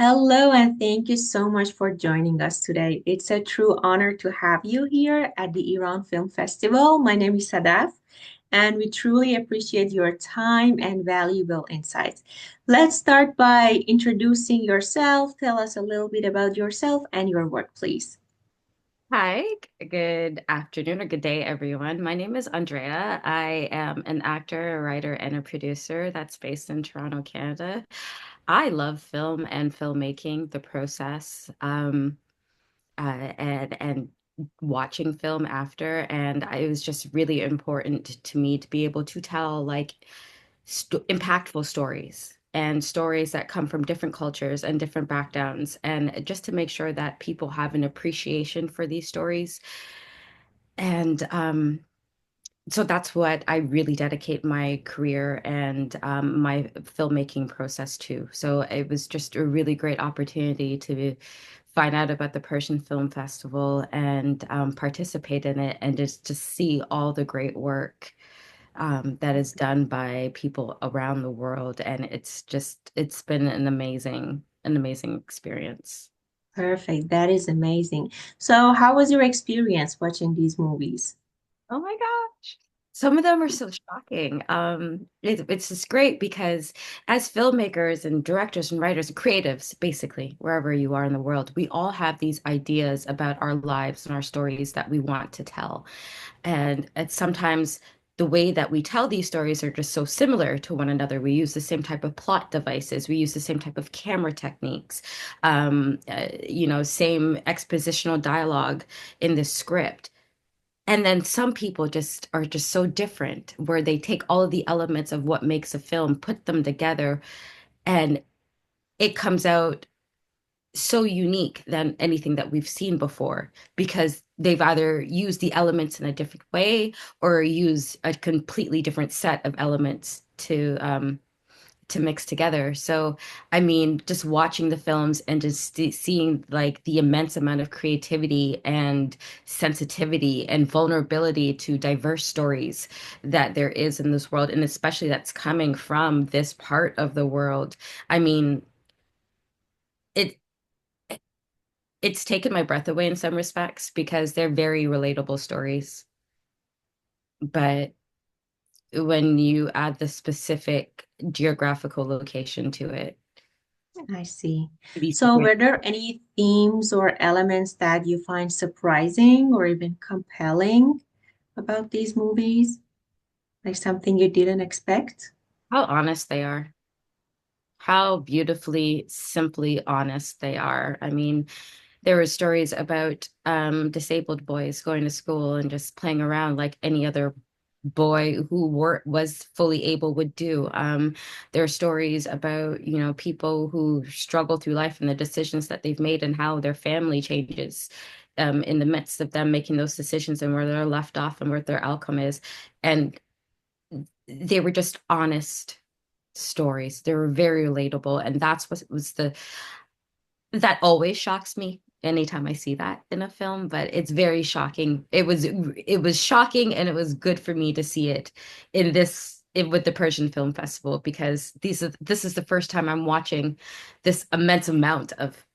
Hello, and thank you so much for joining us today. It's a true honor to have you here at the Iran Film Festival. My name is Sadaf, and we truly appreciate your time and valuable insights. Let's start by introducing yourself. Tell us a little bit about yourself and your work, please. Hi, good afternoon or good day, everyone. My name is Aundreya. I am an actor, a writer, and a producer that's based in Toronto, Canada. I love film and filmmaking, the process, and watching film after. It was just really important to me to be able to tell like st impactful stories and stories that come from different cultures and different backgrounds, and just to make sure that people have an appreciation for these stories. And so that's what I really dedicate my career and my filmmaking process to. So it was just a really great opportunity to find out about the Persian Film Festival and participate in it and just to see all the great work that is done by people around the world. And it's been an amazing experience. Perfect. That is amazing. So, how was your experience watching these movies? Oh my gosh. Some of them are so shocking. It's just great because as filmmakers and directors and writers and creatives, basically, wherever you are in the world, we all have these ideas about our lives and our stories that we want to tell. And it's sometimes the way that we tell these stories are just so similar to one another. We use the same type of plot devices. We use the same type of camera techniques, same expositional dialogue in the script. And then some people just are just so different, where they take all of the elements of what makes a film, put them together, and it comes out so unique than anything that we've seen before because they've either used the elements in a different way or use a completely different set of elements to mix together. So, I mean, just watching the films and just seeing like the immense amount of creativity and sensitivity and vulnerability to diverse stories that there is in this world, and especially that's coming from this part of the world. I mean, it it's taken my breath away in some respects because they're very relatable stories. But when you add the specific geographical location to it, I see. these So, were there any themes or elements that you find surprising or even compelling about these movies? Like something you didn't expect? how honest they are, how beautifully, simply honest they are. I mean, there were stories about disabled boys going to school and just playing around like any other boy who was fully able would do. There are stories about, people who struggle through life and the decisions that they've made and how their family changes in the midst of them making those decisions and where they're left off and what their outcome is. And they were just honest stories. They were very relatable. And that's what was that always shocks me anytime I see that in a film, but it's very shocking. It was shocking and it was good for me to see it with the Persian Film Festival because this is the first time I'm watching this immense amount of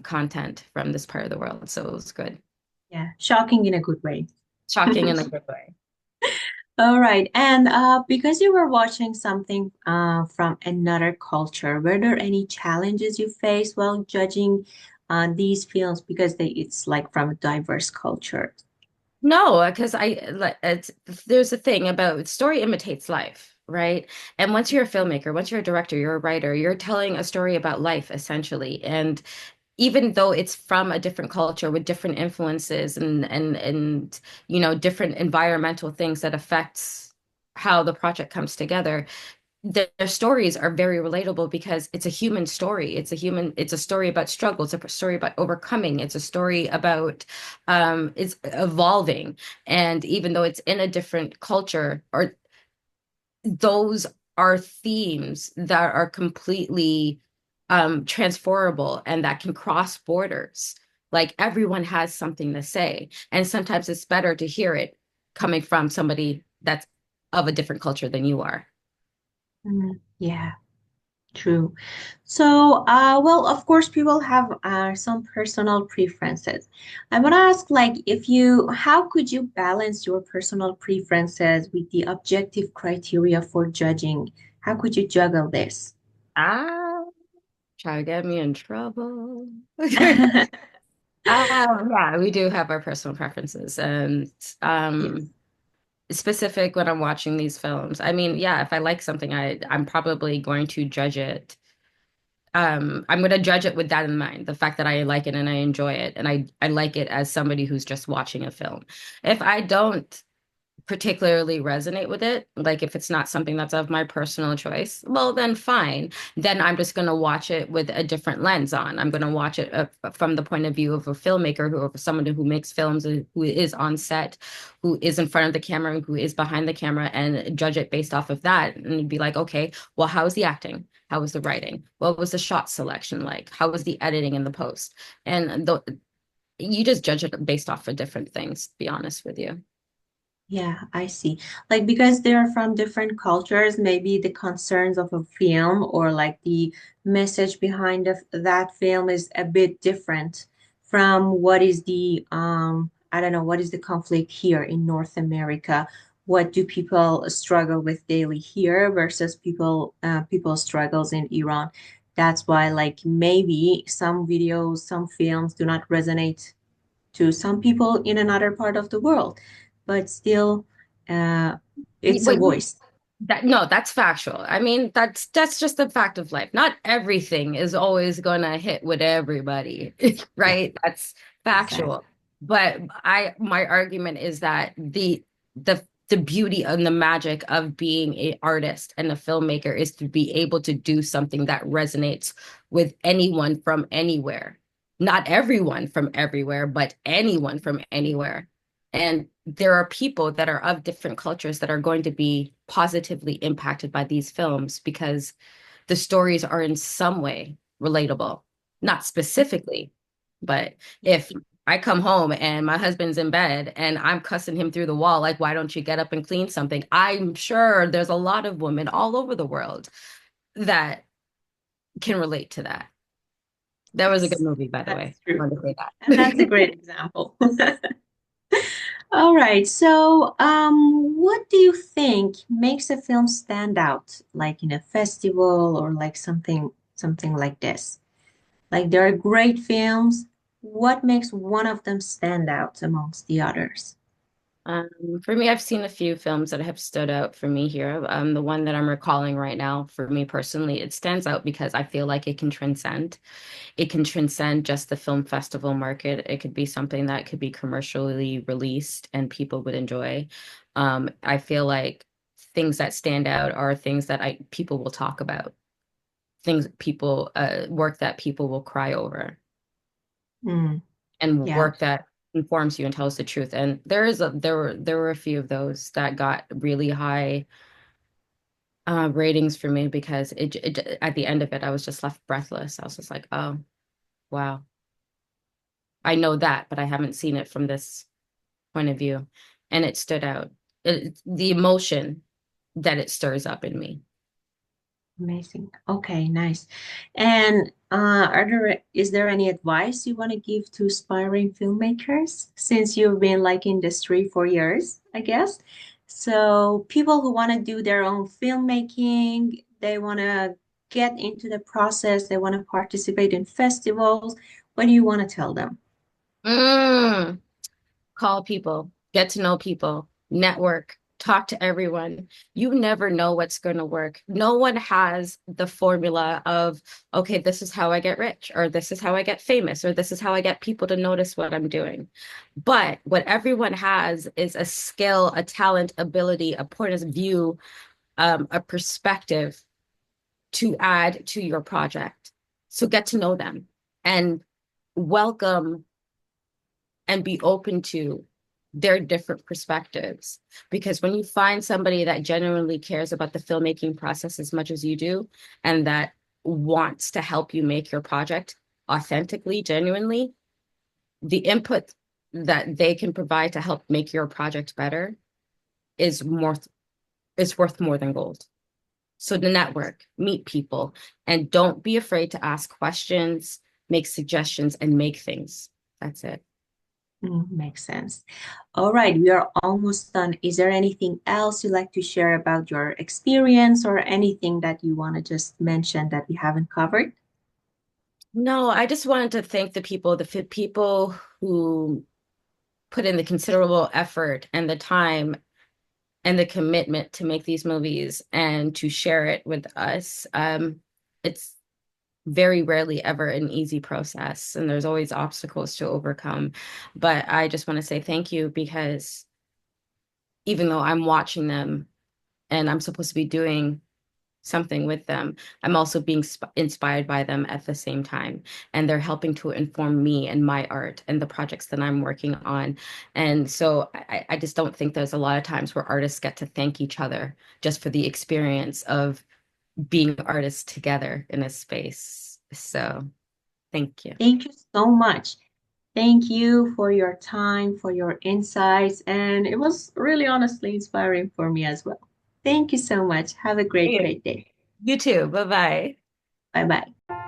content from this part of the world. So it was good. Yeah, shocking in a good way. Shocking in a good way. All right. And because you were watching something from another culture, were there any challenges you faced while judging these films because it's like from a diverse culture? No, because there's a thing about story imitates life, right? And once you're a filmmaker, once you're a director, you're a writer, you're telling a story about life essentially. And even though it's from a different culture with different influences and different environmental things that affects how the project comes together, their stories are very relatable because it's a human story. It's a story about struggle. It's a story about overcoming. It's a story about it's evolving. And even though it's in a different culture, or those are themes that are completely transferable and that can cross borders. Like everyone has something to say. And sometimes it's better to hear it coming from somebody that's of a different culture than you are. Mm, yeah, True. So, well, of course, people have some personal preferences. I want to ask, like, how could you balance your personal preferences with the objective criteria for judging? How could you juggle this? Ah, try to get me in trouble. Yeah, we do have our personal preferences, and Yes. um, specific when I'm watching these films. I mean, yeah, if I like something, I'm probably going to judge it. I'm going to judge it with that in mind, the fact that I like it and I enjoy it, and I like it as somebody who's just watching a film. If I don't particularly resonate with it, like if it's not something that's of my personal choice, well, then fine. Then I'm just going to watch it with a different lens on. I'm going to watch it from the point of view of a filmmaker who, or someone who makes films, who is on set, who is in front of the camera, who is behind the camera, and judge it based off of that. And be like, okay, well, how was the acting? How was the writing? What was the shot selection like? How was the editing in the post? And you just judge it based off of different things, to be honest with you. Yeah, I see. Like because they're from different cultures, maybe the concerns of a film or like the message behind that film is a bit different from what is the I don't know, what is the conflict here in North America? What do people struggle with daily here versus people's struggles in Iran? That's why like maybe some videos, some films do not resonate to some people in another part of the world, but still, uh, it's a Wait, voice. that no, that's factual. I mean, that's just a fact of life. Not everything is always gonna hit with everybody, Yeah, right? That's exactly. factual. But my argument is that the beauty and the magic of being an artist and a filmmaker is to be able to do something that resonates with anyone from anywhere. Not everyone from everywhere, but anyone from anywhere. And there are people that are of different cultures that are going to be positively impacted by these films because the stories are in some way relatable. Not specifically, but if I come home and my husband's in bed and I'm cussing him through the wall, like, why don't you get up and clean something? I'm sure there's a lot of women all over the world that can relate to that. That was a good Yes, movie, by the way. that's I true. wanted to say And that's a that. great example. All right. So, what do you think makes a film stand out, like in a festival or like something like this? Like there are great films. What makes one of them stand out amongst the others? For me, I've seen a few films that have stood out for me here. The one that I'm recalling right now, for me personally, it stands out because I feel like it can transcend. It can transcend just the film festival market. It could be something that could be commercially released and people would enjoy. I feel like things that stand out are things that I people will talk about, things people work that people will cry over, Mm, and yeah, work that informs you and tells the truth. And there were a few of those that got really high ratings for me because it at the end of it I was just left breathless. I was just like, oh wow, I know that, but I haven't seen it from this point of view, and it stood out. The emotion that it stirs up in me. amazing. Okay, nice. And is there any advice you want to give to aspiring filmmakers since you've been like in this 3, 4 years, I guess? So people who want to do their own filmmaking, they want to get into the process, they want to participate in festivals. What do you want to tell them? Mm. Call people, get to know people, network, talk to everyone. You never know what's going to work. No one has the formula of, okay, this is how I get rich, or this is how I get famous, or this is how I get people to notice what I'm doing. But what everyone has is a skill, a talent, ability, a point of view, a perspective to add to your project. So get to know them and welcome and be open to their different perspectives. Because when you find somebody that genuinely cares about the filmmaking process as much as you do, and that wants to help you make your project authentically, genuinely, the input that they can provide to help make your project better is more is worth more than gold. So the network, meet people, and don't be afraid to ask questions, make suggestions, and make things. That's it. Makes sense. All right, we are almost done. Is there anything else you'd like to share about your experience or anything that you want to just mention that we haven't covered? No, I just wanted to thank the people who put in the considerable effort and the time and the commitment to make these movies and to share it with us. It's very rarely ever an easy process, and there's always obstacles to overcome. But I just want to say thank you because even though I'm watching them and I'm supposed to be doing something with them, I'm also being inspired by them at the same time. And they're helping to inform me and my art and the projects that I'm working on. And so I just don't think there's a lot of times where artists get to thank each other just for the experience of being artists together in a space. So thank you. Thank you so much. Thank you for your time, for your insights, and it was really honestly inspiring for me as well. Thank you so much. Have a great, You great day. you too. Bye bye. Bye bye.